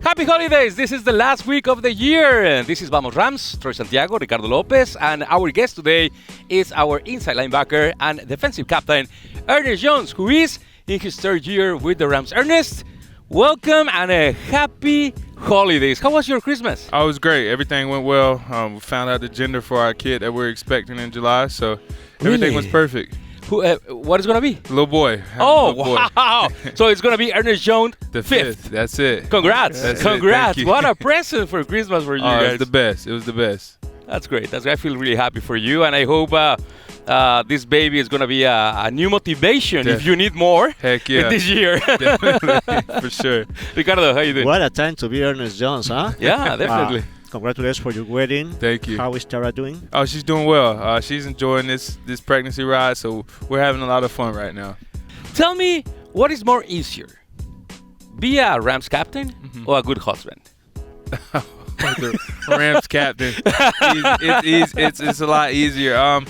Happy holidays! This is the last week of the year. This is Vamos Rams, Troy Santiago, Ricardo Lopez, and our guest today is our inside linebacker and defensive captain, Ernest Jones, who is in his third year with the Rams. Ernest, welcome and a happy holidays. How was your Christmas? Oh, it was great. Everything went well. We found out the gender for our kid that we're expecting in July, so everything was perfect. What is going to be? Little boy. Oh, little boy. wow. So it's going to be Ernest Jones The fifth. That's it. Congrats. That's Congrats. It. Thank you. What a present for Christmas for you guys. It was the best. It was the best. That's great. I feel really happy for you, and I hope this baby is going to be a new motivation if you need more. Heck yeah. This year. Definitely, for sure. Ricardo, how you doing? What a time to be Ernest Jones, huh? Yeah, definitely. Congratulations for your wedding. Thank you. How is Tara doing? Oh, she's doing well. She's enjoying this pregnancy ride, so we're having a lot of fun right now. Tell me, what is more easier? Be a Rams captain or a good husband? The Rams captain. It's a lot easier.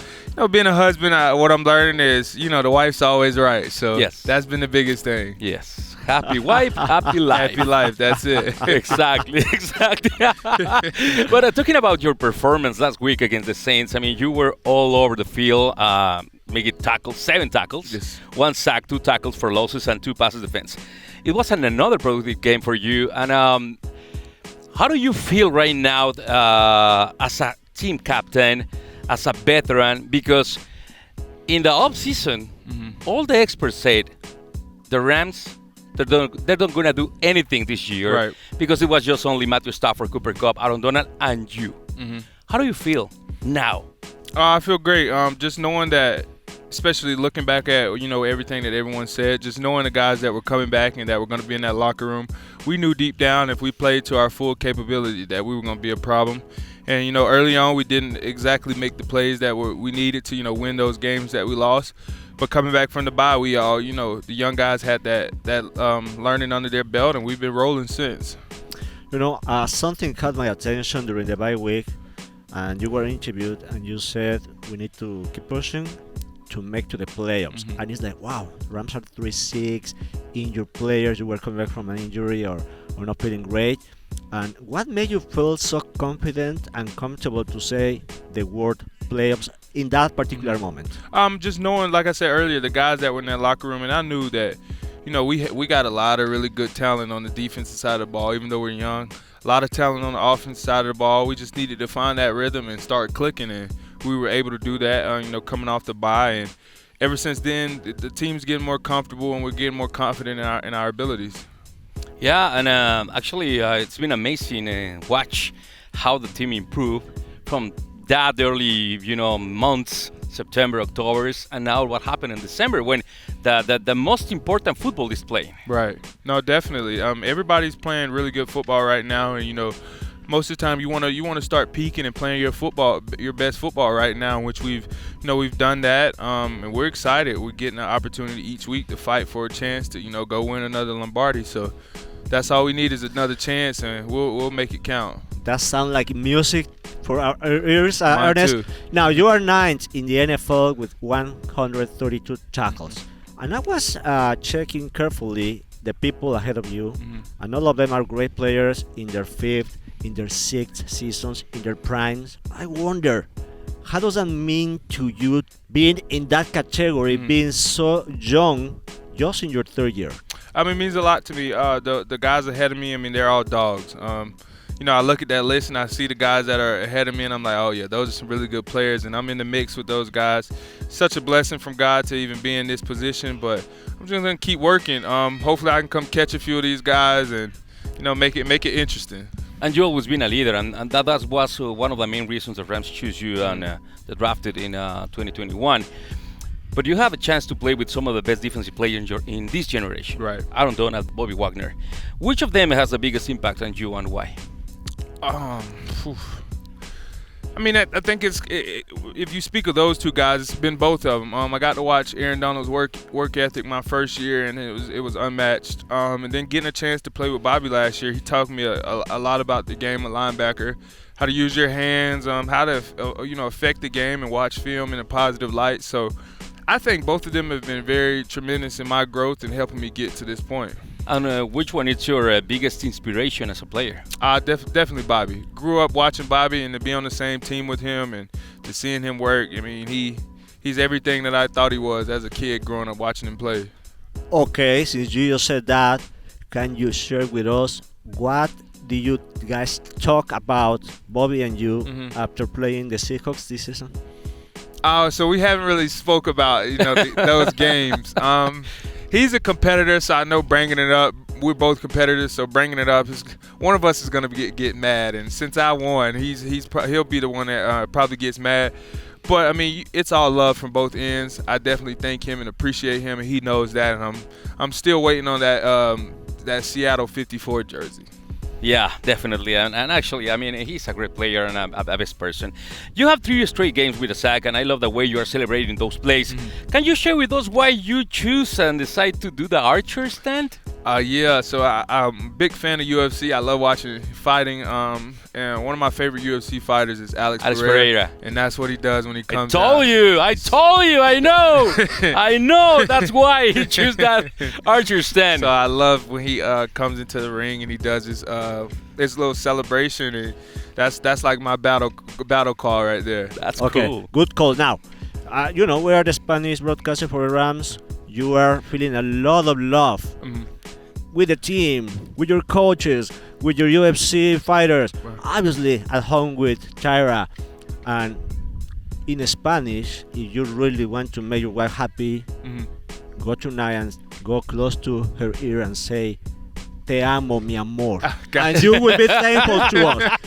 Being a husband, what I'm learning is, the wife's always right. So yes, that's been the biggest thing. Yes. Happy wife, happy life. Happy life, that's it. Exactly. But talking about your performance last week against the Saints, I mean, you were all over the field, making tackles, 7 tackles, yes. 1 sack, 2 tackles for losses, and 2 passes defense. It was another productive game for you. And how do you feel right now as a team captain, as a veteran? Because in the offseason, all the experts said the Rams, they're not going to do anything this year, right, because it was just only Matthew Stafford, Cooper Kupp, Aaron Donald, and you. How do you feel now? I feel great. Just knowing that, especially looking back at everything that everyone said, just knowing the guys that were coming back and that were going to be in that locker room, we knew deep down if we played to our full capability that we were going to be a problem. And early on we didn't exactly make the plays that we needed to win those games that we lost. But coming back from the bye, we all, the young guys had that learning under their belt, and we've been rolling since. Something caught my attention during the bye week, and you were interviewed, and you said we need to keep pushing to make to the playoffs. And it's like, wow, Rams are 3-6, injured players, you were coming back from an injury or not feeling great. And what made you feel so confident and comfortable to say the word playoffs in that particular moment? Just knowing, like I said earlier, the guys that were in that locker room, and I knew that, we got a lot of really good talent on the defensive side of the ball, even though we're young. A lot of talent on the offensive side of the ball. We just needed to find that rhythm and start clicking, and we were able to do that, coming off the bye. And ever since then, the team's getting more comfortable, and we're getting more confident in our abilities. Yeah, and actually, it's been amazing watch how the team improved from that early, months, September, October, and now what happened in December when the most important football is playing. Right. No, definitely. Everybody's playing really good football right now, and most of the time you want to start peaking and playing your best football right now, which we've done that, and we're excited. We're getting an opportunity each week to fight for a chance to go win another Lombardi. So that's all we need is another chance, and we'll make it count. That sounds like music for our ears, Mine Ernest. too. Now, you are 9th in the NFL with 132 tackles. And I was checking carefully the people ahead of you, and all of them are great players in their 5th, in their 6th seasons, in their primes. I wonder, how does that mean to you being in that category, being so young, just in your 3rd year? It means a lot to me. The guys ahead of me, they're all dogs. I look at that list and I see the guys that are ahead of me, and I'm like, oh yeah, those are some really good players, and I'm in the mix with those guys. Such a blessing from God to even be in this position, but I'm just gonna keep working. Hopefully I can come catch a few of these guys and make it interesting. And you always been a leader, and that was one of the main reasons the Rams choose you and they drafted in 2021. But you have a chance to play with some of the best defensive players in this generation. Right. Aaron Donald, Bobby Wagner. Which of them has the biggest impact on you, and why? I think if you speak of those two guys, it's been both of them. I got to watch Aaron Donald's work ethic my first year, and it was unmatched. And then getting a chance to play with Bobby last year, he taught me a lot about the game of linebacker, how to use your hands, how to affect the game and watch film in a positive light. So I think both of them have been very tremendous in my growth and helping me get to this point. And which one is your biggest inspiration as a player? Definitely Bobby. Grew up watching Bobby, and to be on the same team with him and to seeing him work, I mean, he's everything that I thought he was as a kid growing up watching him play. Okay, since you just said that, can you share with us what do you guys talk about, Bobby and you, after playing the Seahawks this season? So we haven't really spoke about those games. He's a competitor, so I know bringing it up. We're both competitors, so bringing it up, one of us is gonna get mad. And since I won, he'll be the one that probably gets mad. But I mean, it's all love from both ends. I definitely thank him and appreciate him, and he knows that. And I'm still waiting on that Seattle 54 jersey. Yeah, definitely. And actually, I mean, he's a great player and a best person. You have 3 straight games with a sack, and I love the way you are celebrating those plays. Can you share with us why you choose and decide to do the archer stand? Yeah, so I'm a big fan of UFC. I love watching fighting. And one of my favorite UFC fighters is Alex Pereira. And that's what he does when he comes out. I told you, I know. I know, that's why he chose that archer stand. So I love when he comes into the ring and he does his little celebration. And that's like my battle call right there. That's okay, cool. Good call. Now, we are the Spanish broadcaster for the Rams. You are feeling a lot of love with the team, with your coaches, with your UFC fighters, obviously at home with Tyra. And in Spanish, if you really want to make your wife happy, go tonight and go close to her ear and say, "Te amo, mi amor." And you will be thankful to us.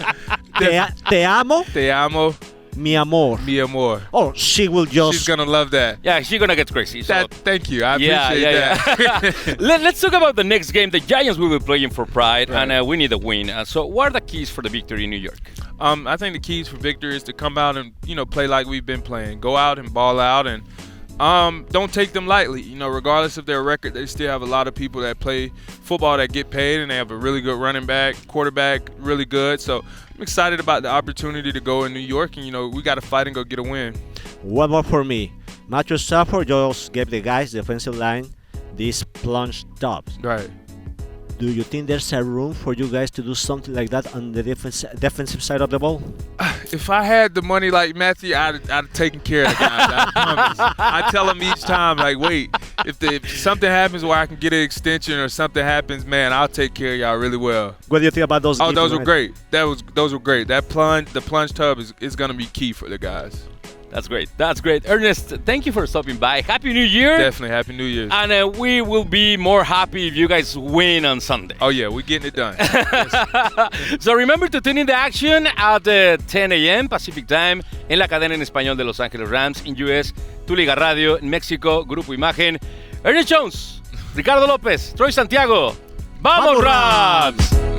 Te amo. Te amo. Mi amor. Mi amor. Oh, she will just... She's going to love that. Yeah, she's going to get crazy. So. Thank you. I appreciate that. Let's talk about the next game. The Giants will be playing for pride, and we need a win. So what are the keys for the victory in New York? I think the keys for victory is to come out and, play like we've been playing. Go out and ball out and don't take them lightly. Regardless of their record, they still have a lot of people that play football that get paid, and they have a really good running back, quarterback, really good. So I'm excited about the opportunity to go in New York, and we got to fight and go get a win. One more for me. Matthew Stafford just gave the guys, the offensive line, these plunge tops. Right. Do you think there's a room for you guys to do something like that on the defensive side of the ball? If I had the money like Matthew, I'd have taken care of the guys. I promise. I tell them each time, like, wait, if something happens where I can get an extension or something happens, man, I'll take care of y'all really well. What do you think about those? Oh, those were great. Those were great. The plunge tub is going to be key for the guys. That's great. That's great. Ernest, thank you for stopping by. Happy New Year. Definitely. Happy New Year. And we will be more happy if you guys win on Sunday. Oh, yeah. We're getting it done. So remember to tune in the action at 10 a.m. Pacific Time en la cadena en español de Los Angeles Rams. In U.S., Tu Liga Radio. En México, Grupo Imagen. Ernest Jones, Ricardo Lopez, Troy Santiago. ¡Vamos, Rams!